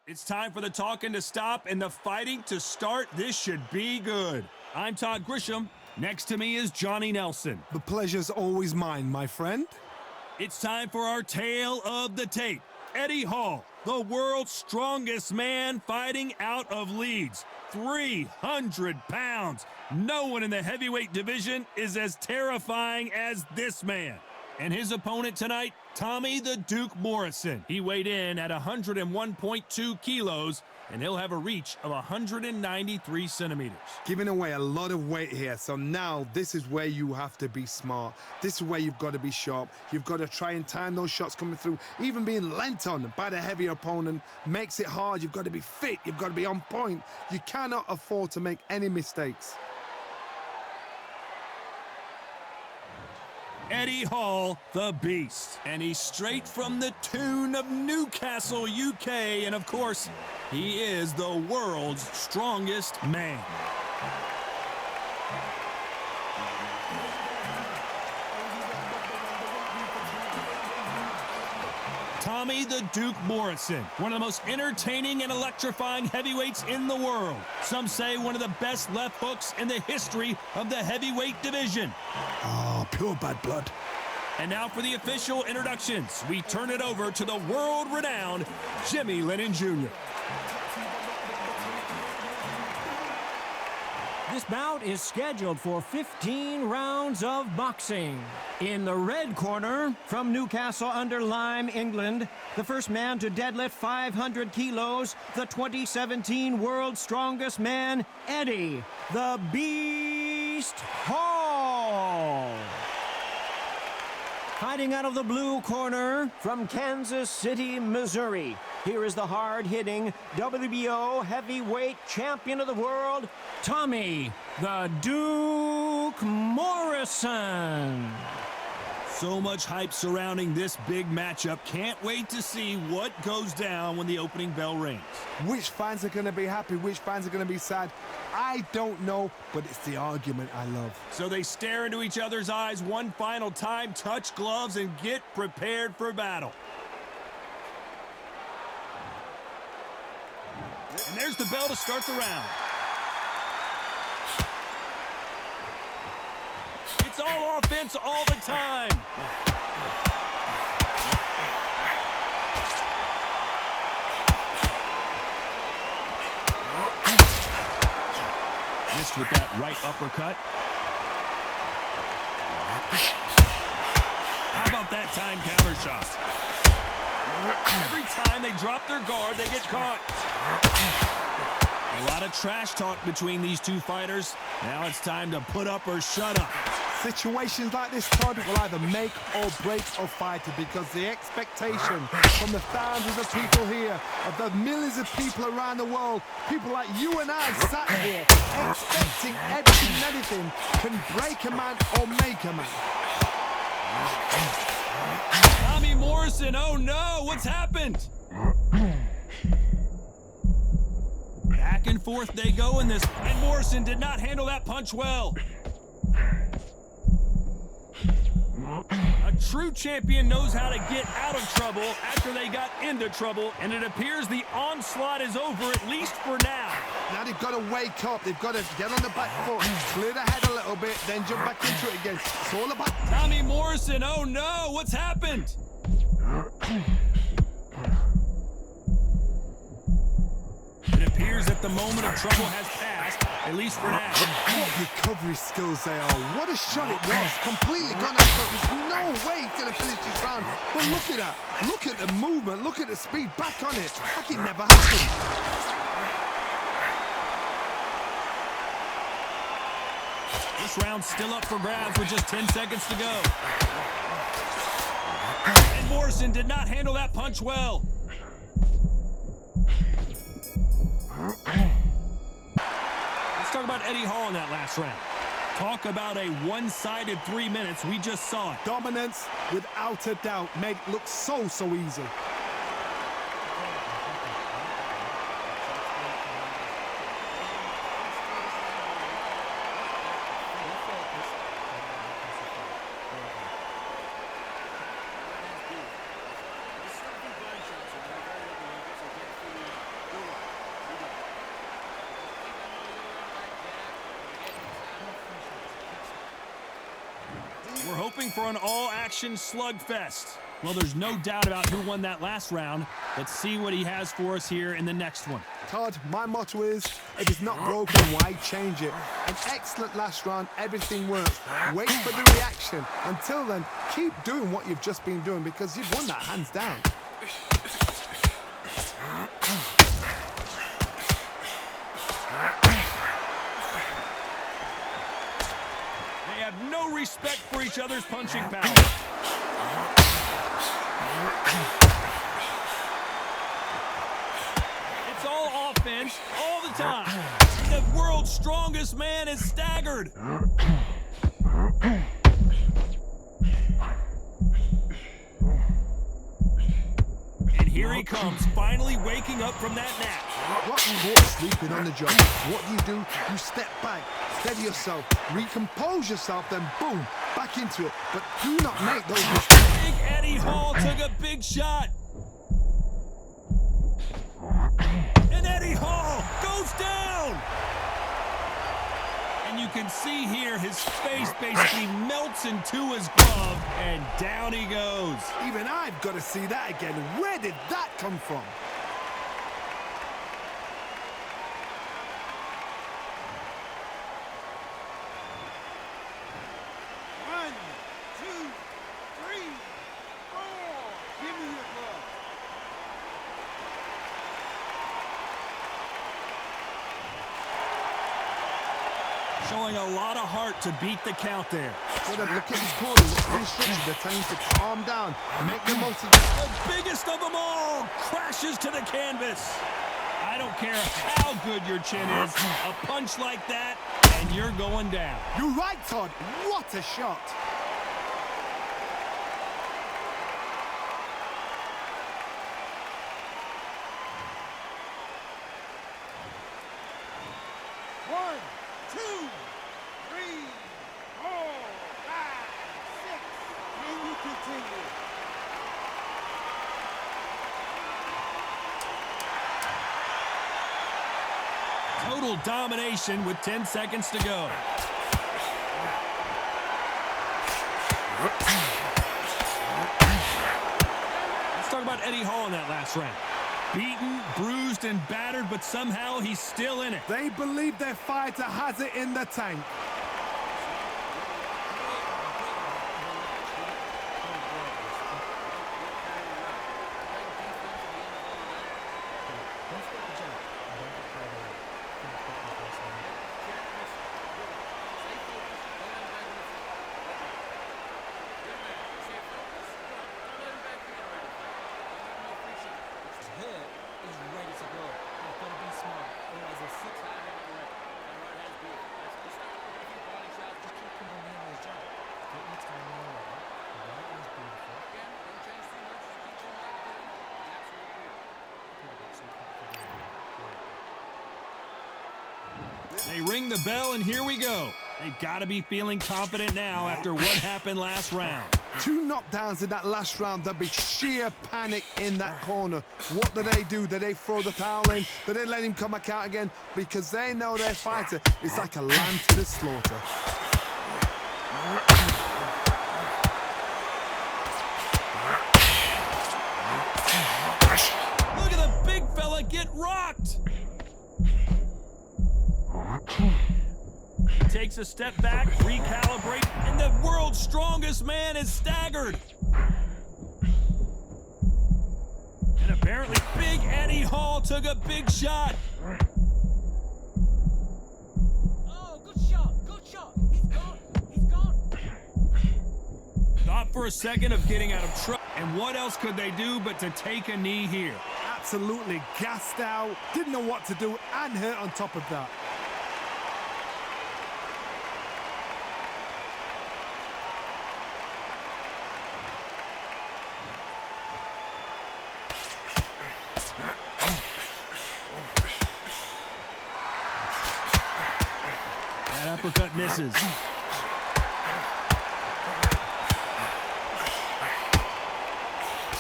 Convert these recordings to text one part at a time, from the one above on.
It's time for the talking to stop and the fighting to start. This should be good. I'm Todd Grisham. Next to me is Johnny Nelson. The pleasure's always mine, my friend. It's time for our tale of the tape. Eddie Hall, the world's strongest man, fighting out of Leeds. 300 pounds. No one in the heavyweight division is as terrifying as this man. And his opponent tonight, Tommy the Duke Morrison. He weighed in at 101.2 kilos, and he'll have a reach of 193 centimeters. Giving away a lot of weight here, so now this is where you have to be smart. This is where you've got to be sharp. You've got to try and time those shots coming through. Even being lent on by the heavier opponent makes it hard. You've got to be fit. You've got to be on point. You cannot afford to make any mistakes. Eddie Hall, the Beast. And he's straight from the tune of Newcastle, UK. And of course, he is the world's strongest man. Tommy the Duke Morrison, one of the most entertaining and electrifying heavyweights in the world. Some say one of the best left hooks in the history of the heavyweight division. Oh, pure bad blood. And now for the official introductions. We turn it over to the world-renowned Jimmy Lennon Jr. This bout is scheduled for 15 rounds of boxing. In the red corner, from Newcastle under Lyme, England, the first man to deadlift 500 kilos, the 2017 World's Strongest Man, Eddie the Beast Hall. Fighting out of the blue corner, from Kansas City, Missouri, here is the hard-hitting WBO heavyweight champion of the world, Tommy the Duke Morrison. So much hype surrounding this big matchup. Can't wait to see what goes down when the opening bell rings. Which fans are going to be happy? Which fans are going to be sad? I don't know, but it's the argument I love. So they stare into each other's eyes one final time, touch gloves, and get prepared for battle. And there's the bell to start the round. It's all offense all the time. Missed with that right uppercut. How about that time counter shot? Every time they drop their guard, they get caught. A lot of trash talk between these two fighters. Now it's time to put up or shut up. Situations like this, Todd, will either make or break a fighter, because the expectation from the thousands of people here, of the millions of people around the world, people like you and I sat here expecting everything and anything, can break a man or make a man. Tommy Morrison, oh no, what's happened? Back and forth they go in this, and Morrison did not handle that punch well. A true champion knows how to get out of trouble after they got into trouble, and it appears the onslaught is over, at least for now. Now they've got to wake up. They've got to get on the back foot, clear the head a little bit, then jump back into it again. It's all about... Tommy Morrison, oh no, what's happened? It appears that the moment of trouble has passed, at least for now. What recovery skills they are. What a shot it was. Completely gone out. There's no way he's going to finish this round. But look at that. Look at the movement. Look at the speed. Back on it. Like it never happened. This round's still up for grabs with just 10 seconds to go. And Morrison did not handle that punch well. Let's talk about Eddie Hall in that last round. Talk about a one-sided 3 minutes. We just saw it. Dominance, without a doubt, made it look so easy. for an all-action slugfest. Well, there's no doubt about who won that last round. Let's see what he has for us here in the next one. Todd, my motto is, if it's not broken, why change it? An excellent last round, everything works. Wait for the reaction. Until then, keep doing what you've just been doing because you've won that hands down. They have no respect for each other's punching power. It's all offense, all the time. The world's strongest man is staggered. And here he comes, finally waking up from that nap. What caught sleeping on the job? What do? You step back, steady yourself, recompose yourself, then boom, back into it. But do not make those mistakes. Big Eddie Hall took a big shot. And Eddie Hall goes down. And you can see here his face basically melts into his glove, and down he goes. Even I've got to see that again. Where did that come from? Showing a lot of heart to beat the count there. Look at his corner, look at the instructions. They're telling him to calm down, make the most of it. The biggest of them all crashes to the canvas. I don't care how good your chin is, a punch like that, and you're going down. You're right, Todd. What a shot. One, two, three, 4, 5, 6. Can you continue? Total domination with 10 seconds to go. Let's talk about Eddie Hall in that last round. Beaten, bruised, and battered, but somehow he's still in it. They believe their fighter has it in the tank. They ring the bell, and here we go. They've got to be feeling confident now after what happened last round. 2 knockdowns in that last round. There'll be sheer panic in that corner. What do? Do they throw the towel in? Do they let him come back out again? Because they know their fighter is like a lamb to the slaughter. Look at the big fella get rocked. He takes a step back, recalibrate, and the world's strongest man is staggered. And apparently Big Eddie Hall took a big shot. Oh, good shot, good shot. He's gone, he's gone. Thought for a second of getting out of trouble. And what else could they do but to take a knee here? Absolutely gassed out, didn't know what to do, and hurt on top of that. That uppercut misses.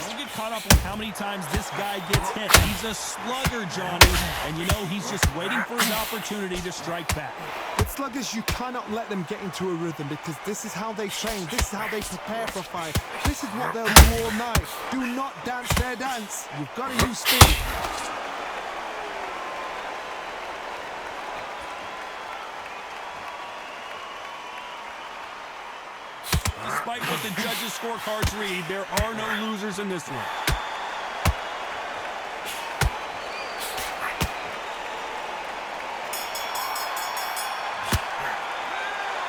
Don't get caught caught up on how many times this guy gets hit. He's a slugger, Johnny, and you know he's just waiting for his opportunity to strike back. With sluggers, you cannot let them get into a rhythm because this is how they train. This is how they prepare for a fight. This is what they'll do all night. Do not dance their dance. You've got to use speed. Despite what the judges' scorecards read, there are no losers in this one.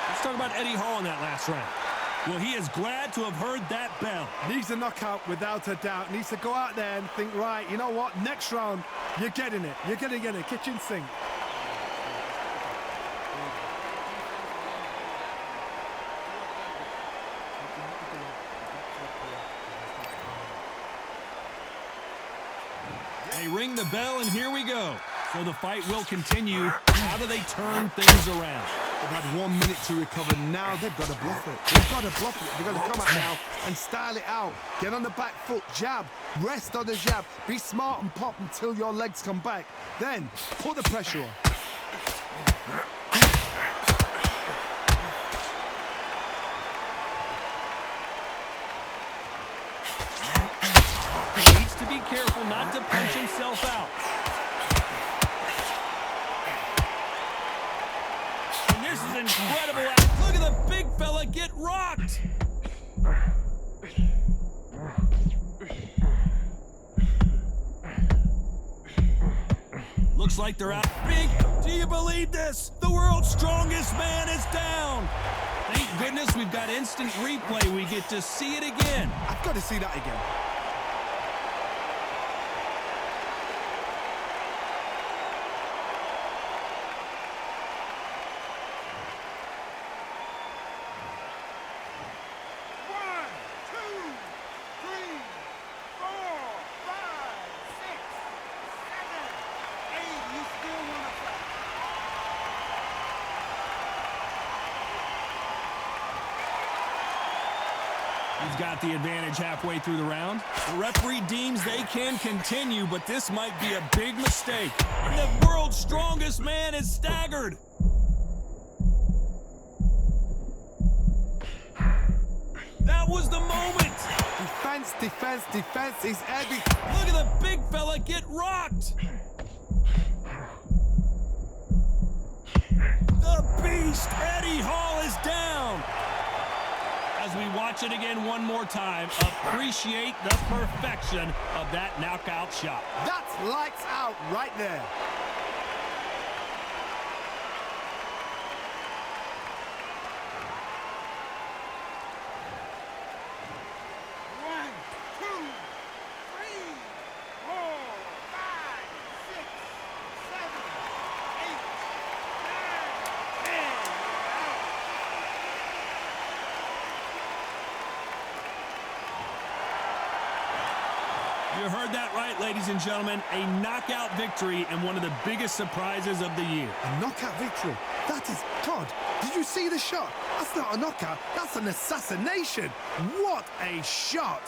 Let's talk about Eddie Hall in that last round. Well, he is glad to have heard that bell. Needs a knockout without a doubt. Needs to go out there and think, right, you know what? Next round, you're getting it. You're going to get it. Kitchen sink. They ring the bell, and here we go. So the fight will continue. How do they turn things around? They've had 1 minute to recover. Now they've got to bluff it. They've got to bluff it. They've got to come out now and style it out. Get on the back foot, jab, rest on the jab. Be smart and pop until your legs come back. Then put the pressure on. He needs to be careful not to punch himself out. And this is incredible. Look at the big fella get rocked. Looks like they're out. Big, do you believe this? The world's strongest man is down. Thank goodness we've got instant replay. We get to see it again. I've got to see that again. He's got the advantage halfway through the round. The referee deems they can continue, but this might be a big mistake. The world's strongest man is staggered. That was the moment. Defense, defense, defense. He's Eddie. Look at the big fella get rocked. The beast, Eddie Hall, is down. As we watch it again one more time, appreciate the perfection of that knockout shot. That's lights out right there. You heard that right, ladies and gentlemen. A knockout victory and one of the biggest surprises of the year. A knockout victory. That is, God, did you see the shot? That's not a knockout. That's an assassination. What a shot.